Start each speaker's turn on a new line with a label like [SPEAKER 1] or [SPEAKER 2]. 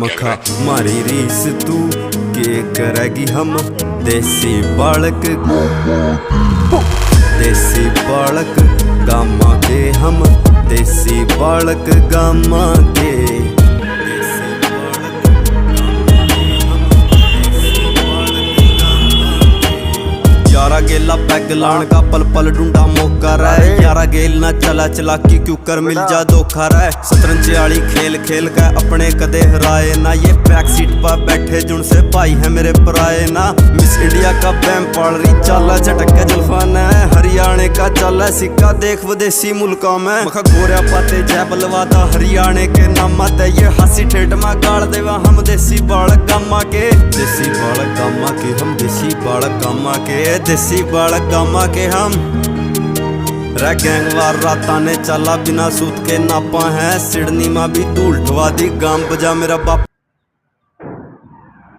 [SPEAKER 1] मखा मारी रीस तू के करेगी हम देसी बालक गामा के हम देसी बालक गामा के यारा गेला पैग लान का पल पल ढूंढा मौका रहे यारा गेल ना चला चलाकी क्यों कर मिल जा धोखा रहे शतरंज वाली खेल खेल का अपने कदे हराए ना ये बैक सीट पर बैठे जुन से भाई है मेरे पराए ना मिस इंडिया का बैम पाल रही चाला झटक के जुल्फान है हरियाणे का चाला सिक्का देख विदेशी मुल्कों में मखा गोरिया पाते जय बलवादा हरियाणे के नामा ते ये हंसी ठेठ में गाड़ देवा हम देसी बालक गामा के देसी बालक गामा के हम देसी बालक गामा के देसी बालक गामा के हम रह गैंगवार राता ने चला बिना सूत के नापा है सिडनी में भी धूल ठवा दी गाम बजा मेरा बाप।